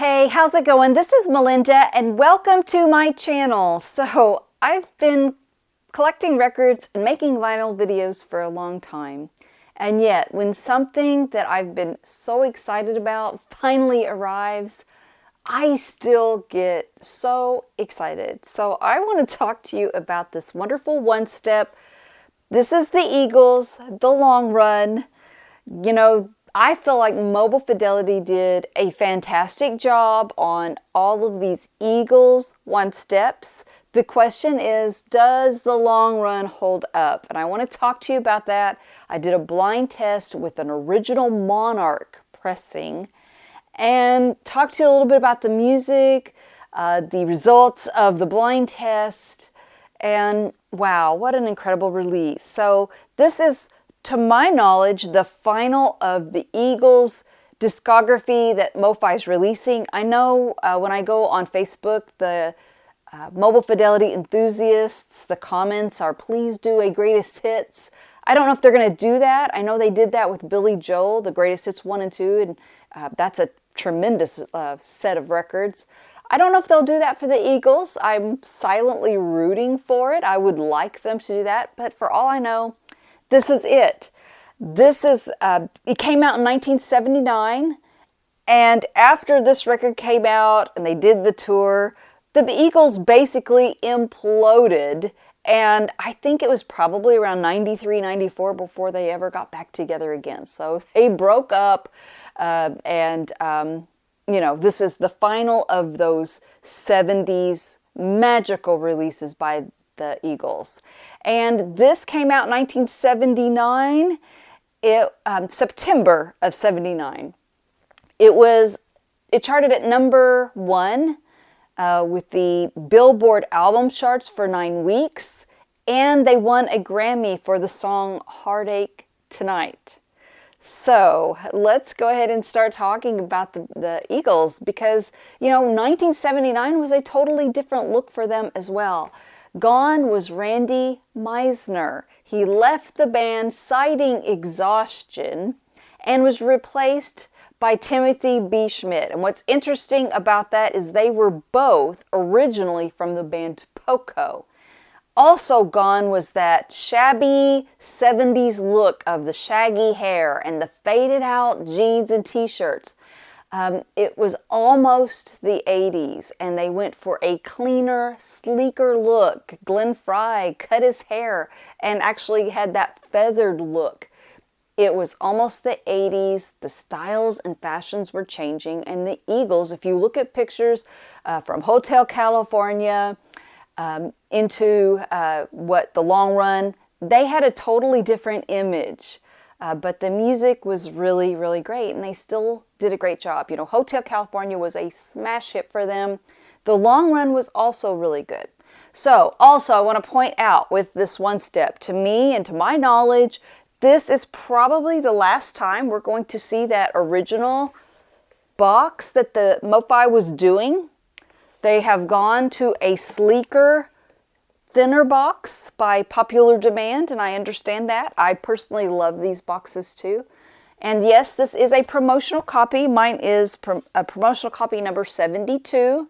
Hey, how's it going? This is Melinda and welcome to my channel. So I've been collecting records and making vinyl videos for a long time. And yet when something that I've been so excited about finally arrives, I still get so excited. So I want to talk to you about this wonderful one step. This is the Eagles, the long run. You know, I feel like Mobile Fidelity did a fantastic job on all of these Eagles one steps. The question is, does the long run hold up? And I want to talk to you about that. I did a blind test with an original Monarch pressing and talk to you a little bit about the music, the results of the blind test, and wow, what an incredible release. So this is, to my knowledge, the final of the Eagles discography that MoFi is releasing. I know when I go on Facebook, the Mobile Fidelity enthusiasts, the comments are, please do a greatest hits. I don't know if they're going to do that. I know they did that with Billy Joel, the greatest hits 1 and 2, and that's a tremendous set of records. I don't know if they'll do that for the Eagles. I'm silently rooting for it. I would like them to do that, but for all I know, this is it. This is, it came out in 1979, and after this record came out and they did the tour, the Eagles basically imploded, and I think it was probably around 93, 94 before they ever got back together again. So they broke up, you know, this is the final of those 70s magical releases by the Eagles. And this came out in 1979, September of 79. It charted at number 1 with the Billboard album charts for 9 weeks, and they won a Grammy for the song Heartache Tonight. So let's go ahead and start talking about the Eagles, because, you know, 1979 was a totally different look for them as well. Gone was Randy Meisner. He left the band citing exhaustion and was replaced by Timothy B. Schmidt. And what's interesting about that is they were both originally from the band Poco. Also gone was that shabby 70s look of the shaggy hair and the faded out jeans and t-shirts. It was almost the 80s, and they went for a cleaner, sleeker look. Glenn Frey cut his hair and actually had that feathered look. It was almost the 80s. The styles and fashions were changing, and the Eagles, if you look at pictures from Hotel California into the long run, they had a totally different image. But the music was really, really great, and they still did a great job. You know, Hotel California was a smash hit for them. The long run was also really good. So, also, I want to point out with this one step, to me and to my knowledge, this is probably the last time we're going to see that original box that the MoFi was doing. They have gone to a sleeker, thinner box by popular demand, and I understand that. I personally love these boxes too. And yes, this is a promotional copy. Mine is a promotional copy number 72,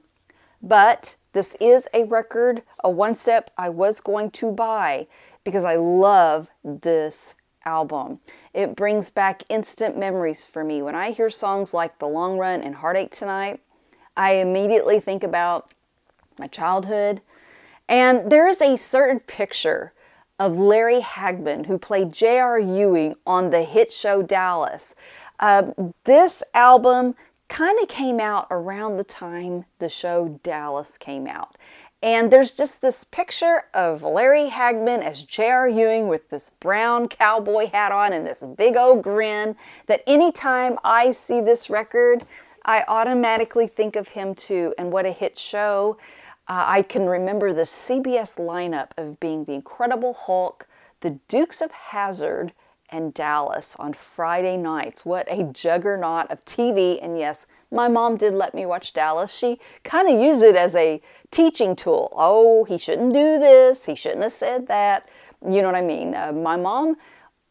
but this is a record, a one step I was going to buy because I love this album. It brings back instant memories for me. When I hear songs like The Long Run and Heartache Tonight, I immediately think about my childhood. And there is a certain picture of Larry Hagman, who played J.R. Ewing on the hit show Dallas. This album kind of came out around the time the show Dallas came out. And there's just this picture of Larry Hagman as J.R. Ewing with this brown cowboy hat on and this big old grin that anytime I see this record, I automatically think of him too, and what a hit show. I can remember the CBS lineup of being the Incredible Hulk, the Dukes of Hazzard, and Dallas on Friday nights. What a juggernaut of TV. And yes, my mom did let me watch Dallas. She kind of used it as a teaching tool. Oh, he shouldn't do this. He shouldn't have said that. You know what I mean? My mom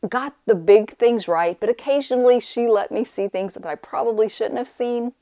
got the big things right, but occasionally she let me see things that I probably shouldn't have seen.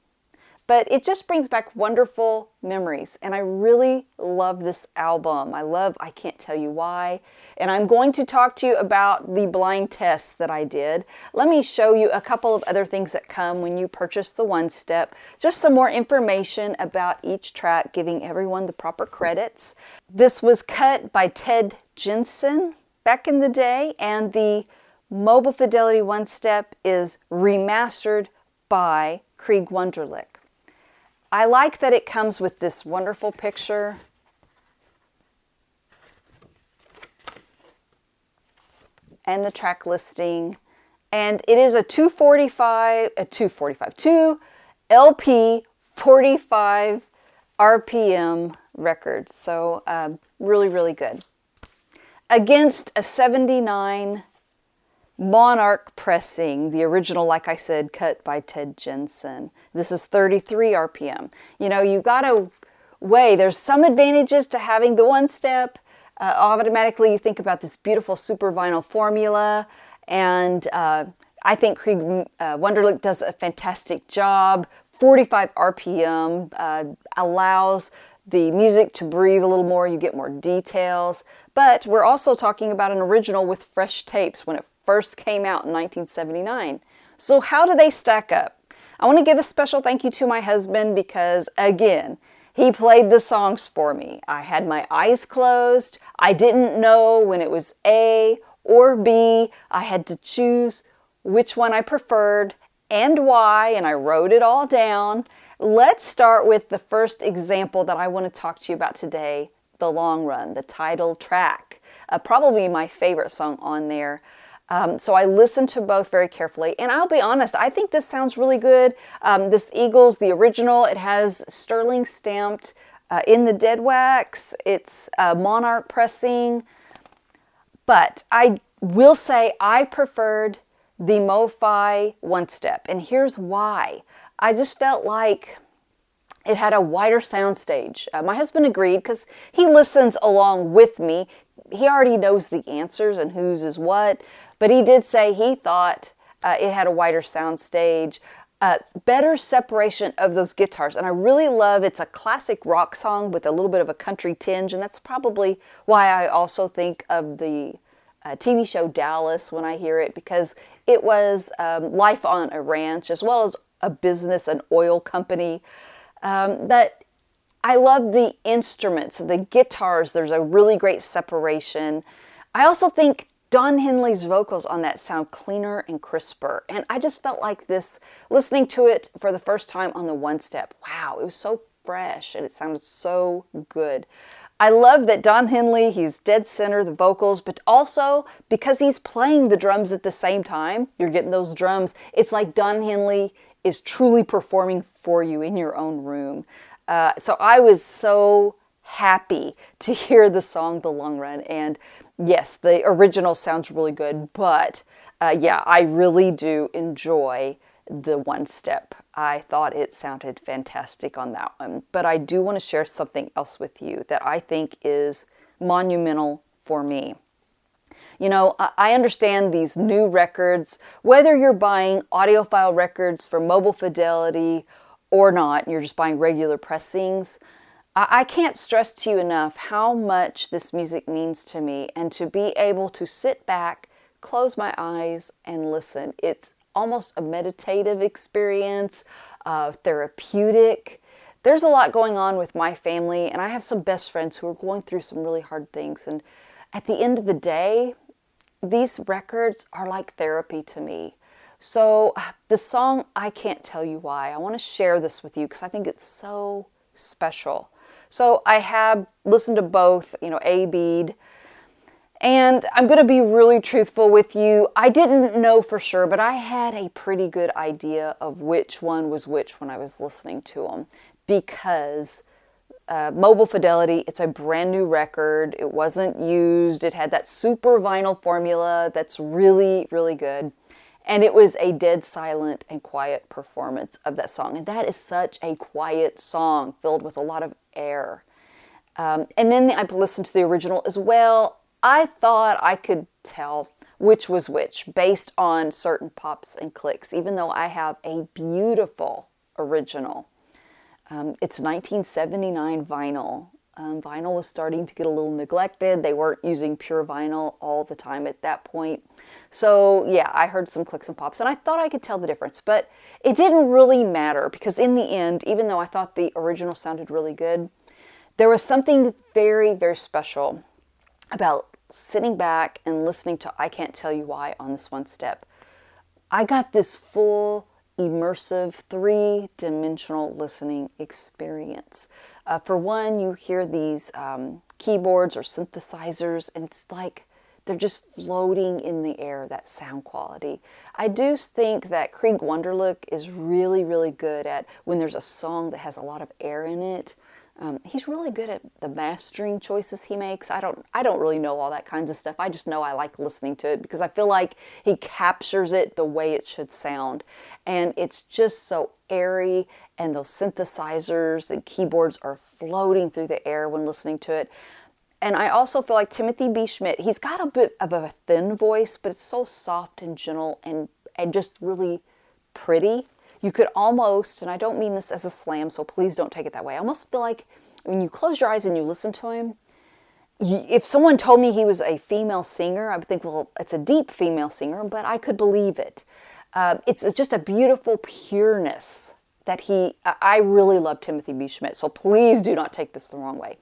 but it just brings back wonderful memories. And I really love this album. I Can't Tell You Why. And I'm going to talk to you about the blind test that I did. Let me show you a couple of other things that come when you purchase the One Step. Just some more information about each track, giving everyone the proper credits. This was cut by Ted Jensen back in the day, and the Mobile Fidelity One Step is remastered by Krieg Wunderlich. I like that it comes with this wonderful picture. And the track listing. And it is a 2 LP 45 RPM record. So really, really good. Against a 79 Monarch pressing, the original, like I said, cut by Ted Jensen. This is 33 RPM. You know, you got to weigh. There's some advantages to having the One Step. Automatically, you think about this beautiful super vinyl formula, and I think Krieg Wunderlich does a fantastic job. 45 RPM allows the music to breathe a little more. You get more details. But we're also talking about an original with fresh tapes when it first came out in 1979. So how do they stack up? I want to give a special thank you to my husband because, again, he played the songs for me. I had my eyes closed. I didn't know when it was A or B. I had to choose which one I preferred and why, and I wrote it all down. Let's start with the first example that I want to talk to you about today, The Long Run, the title track. Probably my favorite song on there. So I listened to both very carefully, and I'll be honest, I think this sounds really good. This Eagles, the original, it has Sterling stamped in the dead wax. It's Monarch pressing, but I will say I preferred the MoFi One Step, and here's why. I just felt like it had a wider soundstage. My husband agreed because he listens along with me. He already knows the answers and whose is what, but he did say he thought it had a wider soundstage, better separation of those guitars. And I really love, it's a classic rock song with a little bit of a country tinge, and that's probably why I also think of the TV show Dallas when I hear it, because it was life on a ranch as well as a business, an oil company. But I love the instruments, the guitars. There's a really great separation. I also think Don Henley's vocals on that sound cleaner and crisper. And I just felt like this, listening to it for the first time on the One Step, wow, it was so fresh and it sounded so good. I love that Don Henley, he's dead center, the vocals, but also because he's playing the drums at the same time, you're getting those drums. It's like Don Henley is truly performing for you in your own room. So I was so happy to hear the song The Long Run. And yes, the original sounds really good, but yeah, I really do enjoy the One Step. I thought it sounded fantastic on that one. But I do want to share something else with you that I think is monumental for me. You know, I understand these new records, whether you're buying audiophile records for Mobile Fidelity or not, you're just buying regular pressings. I can't stress to you enough how much this music means to me, and to be able to sit back, close my eyes, and listen. It's almost a meditative experience, therapeutic. There's a lot going on with my family, and I have some best friends who are going through some really hard things. And at the end of the day, these records are like therapy to me. So the song, I Can't Tell You Why, I want to share this with you because I think it's so special. So I have listened to both, you know, A-Bead, and I'm going to be really truthful with you. I didn't know for sure, but I had a pretty good idea of which one was which when I was listening to them, because Mobile Fidelity, it's a brand new record. It wasn't used. It had that super vinyl formula that's really, really good. And it was a dead silent and quiet performance of that song. And that is such a quiet song filled with a lot of air. And then I listened to the original as well. I thought I could tell which was which based on certain pops and clicks, even though I have a beautiful original. It's 1979 vinyl. Vinyl was starting to get a little neglected. They weren't using pure vinyl all the time at that point. So yeah, I heard some clicks and pops and I thought I could tell the difference, but it didn't really matter because in the end, even though I thought the original sounded really good, there was something very, very special about sitting back and listening to I Can't Tell You Why on this one step. I got this full, immersive, three-dimensional listening experience. For one, you hear these keyboards or synthesizers, and it's like they're just floating in the air, that sound quality. I do think that Krieg Wunderlich is really, really good at when there's a song that has a lot of air in it. He's really good at the mastering choices he makes. I don't really know all that kinds of stuff. I just know I like listening to it because I feel like he captures it the way it should sound. And it's just so airy, and those synthesizers and keyboards are floating through the air when listening to it. And I also feel like Timothy B. Schmidt, he's got a bit of a thin voice, but it's so soft and gentle and just really pretty. You could almost, and I don't mean this as a slam, so please don't take it that way. I almost feel like when you close your eyes and you listen to him, if someone told me he was a female singer, I would think, well, it's a deep female singer, but I could believe it. It's just a beautiful pureness that I really love Timothy B. Schmidt, so please do not take this the wrong way.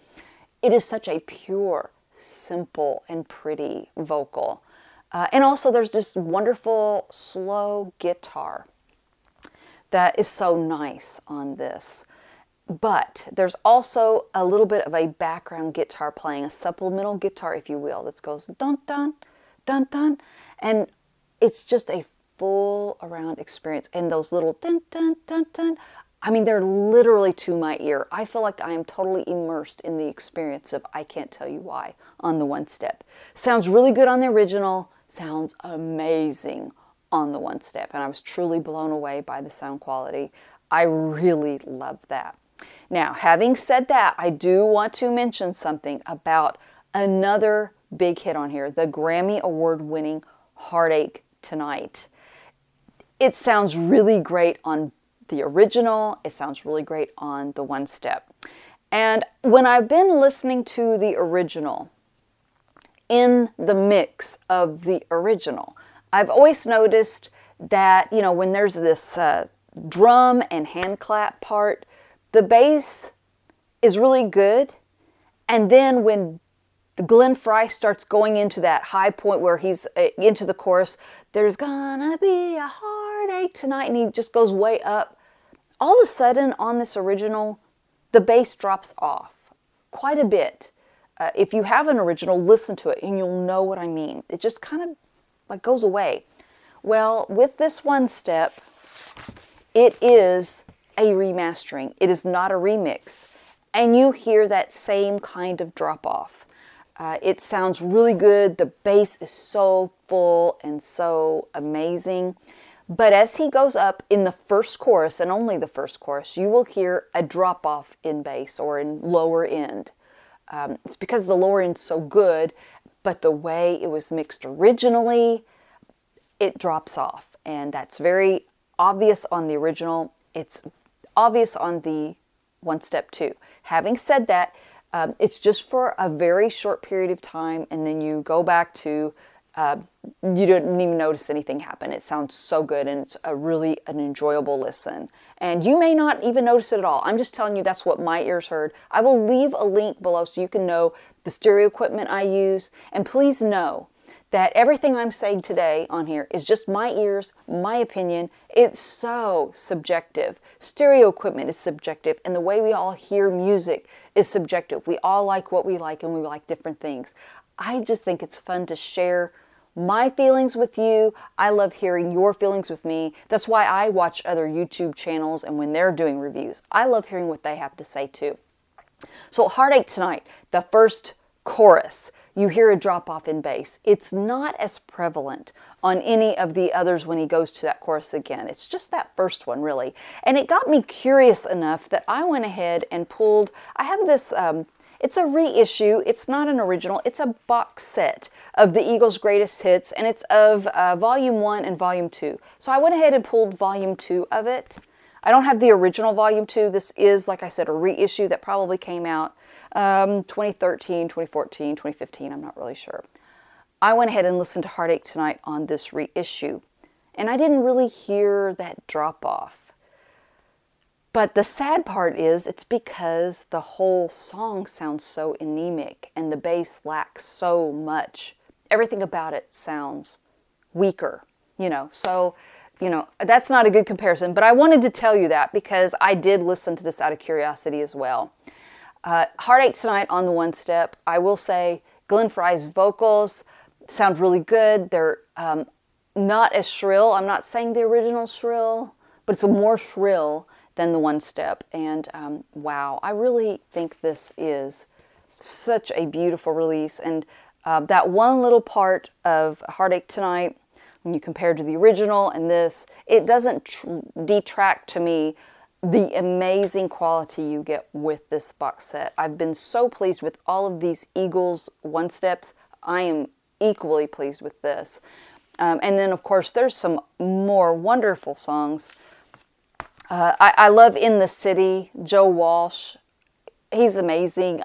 It is such a pure, simple, and pretty vocal. And also there's this wonderful slow guitar that is so nice on this. But there's also a little bit of a background guitar playing, a supplemental guitar, if you will, that goes dun dun dun dun, and it's just a full around experience. And those little dun dun dun dun, I mean, they're literally to my ear. I feel like I am totally immersed in the experience of I Can't Tell You Why on the one step. Sounds really good on the original, sounds amazing on the one step, and I was truly blown away by the sound quality. I really love that. Now, having said that, I do want to mention something about another big hit on here, the Grammy Award-winning Heartache Tonight. It sounds really great on the original. It sounds really great on the one step. And when I've been listening to the original, in the mix of the original, I've always noticed that, you know, when there's this drum and hand clap part, the bass is really good. And then when Glenn Frey starts going into that high point where he's into the chorus, there's gonna be a heartache tonight, and he just goes way up. All of a sudden on this original, the bass drops off quite a bit. If you have an original, listen to it and you'll know what I mean. It just kind of like goes away. Well, with this one step, it is a remastering. It is not a remix. And you hear that same kind of drop off. It sounds really good. The bass is so full and so amazing. But as he goes up in the first chorus, and only the first chorus, you will hear a drop off in bass or in lower end. It's because the lower end's so good, but the way it was mixed originally, it drops off. And that's very obvious on the original. It's obvious on the one step too. Having said that, it's just for a very short period of time, and then you go back to, you didn't even notice anything happen. It sounds so good, and it's really an enjoyable listen. And you may not even notice it at all. I'm just telling you that's what my ears heard. I will leave a link below so you can know the stereo equipment I use. And please know that everything I'm saying today on here is just my ears, my opinion. It's so subjective. Stereo equipment is subjective, and the way we all hear music is subjective. We all like what we like, and we like different things. I just think it's fun to share my feelings with you. I love hearing your feelings with me. That's why I watch other YouTube channels, and when they're doing reviews, I love hearing what they have to say too. So Heartache Tonight, the first chorus, you hear a drop off in bass. It's not as prevalent on any of the others when he goes to that chorus again. It's just that first one really. And it got me curious enough that I went ahead and pulled, I have this, it's a reissue. It's not an original. It's a box set of the Eagles' greatest hits, and it's of Volume 1 and Volume 2. So I went ahead and pulled Volume 2 of it. I don't have the original volume 2. This is, like I said, a reissue that probably came out 2013, 2014, 2015. I'm not really sure. I went ahead and listened to Heartache Tonight on this reissue, and I didn't really hear that drop off. But the sad part is it's because the whole song sounds so anemic and the bass lacks so much. Everything about it sounds weaker, so, that's not a good comparison, but I wanted to tell you that because I did listen to this out of curiosity as well. Heartache Tonight on the One Step, I will say Glenn Frey's vocals sound really good. They're not as shrill. I'm not saying the original shrill, but it's more shrill than the One Step. And wow, I really think this is such a beautiful release. And that one little part of Heartache Tonight, when you compare to the original and this, it doesn't detract to me the amazing quality you get with this box set. I've been so pleased with all of these Eagles One Steps. I am equally pleased with this. And then, of course, there's some more wonderful songs. I love In the City, Joe Walsh. He's amazing.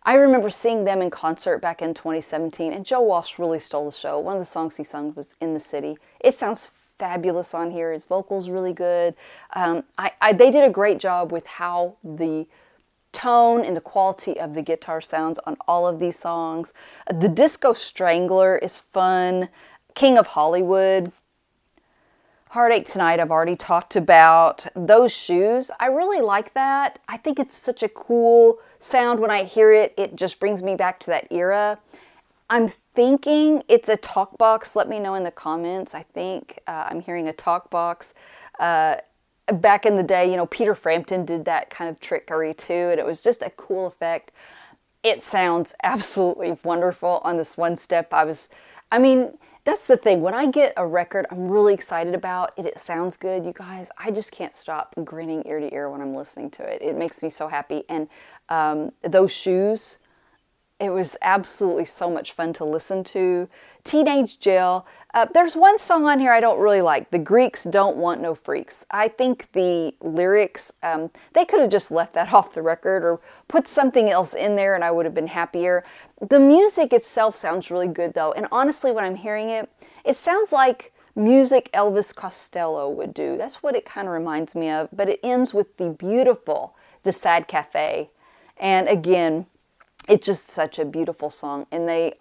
I remember seeing them in concert back in 2017, and Joe Walsh really stole the show. One of the songs he sung was In the City. It sounds fabulous on here. His vocals really good. They did a great job with how the tone and the quality of the guitar sounds on all of these songs. The Disco Strangler is fun. King of Hollywood. Heartache Tonight, I've already talked about. Those Shoes, I really like that. I think it's such a cool sound. When I hear it, it just brings me back to that era. I'm thinking it's a talk box. Let me know in the comments. I think I'm hearing a talk box. Back in the day, Peter Frampton did that kind of trickery too, and it was just a cool effect. It sounds absolutely wonderful on this One Step. That's the thing. When I get a record I'm really excited about, it sounds good, you guys, I just can't stop grinning ear to ear when I'm listening to it. It makes me so happy. And Those Shoes, it was absolutely so much fun to listen to. Teenage Jail. There's one song on here I don't really like. The Greeks Don't Want No Freaks. I think the lyrics, they could have just left that off the record or put something else in there and I would have been happier. The music itself sounds really good though. And honestly, when I'm hearing it, it sounds like music Elvis Costello would do. That's what it kind of reminds me of. But it ends with the beautiful The Sad Cafe. And again, it's just such a beautiful song, and they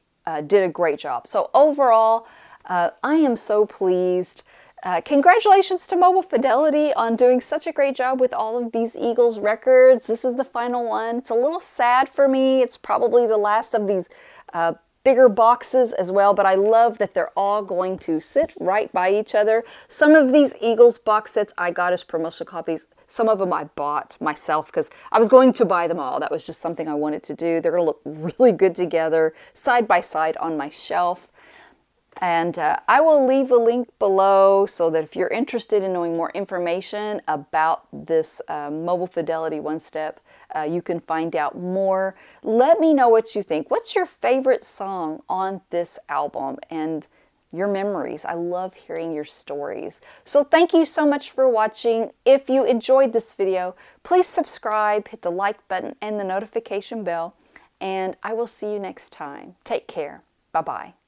did a great job. So overall, I am so pleased. Congratulations to Mobile Fidelity on doing such a great job with all of these Eagles records. This is the final one. It's a little sad for me. It's probably the last of these bigger boxes as well, but I love that they're all going to sit right by each other. Some of these Eagles box sets I got as promotional copies. Some of them I bought myself because I was going to buy them all. That was just something I wanted to do. They're going to look really good together, side by side on my shelf. And I will leave a link below so that if you're interested in knowing more information about this Mobile Fidelity One Step, you can find out more. Let me know what you think. What's your favorite song on this album and your memories? I love hearing your stories. So thank you so much for watching. If you enjoyed this video, please subscribe, hit the like button and the notification bell, and I will see you next time. Take care. Bye-bye.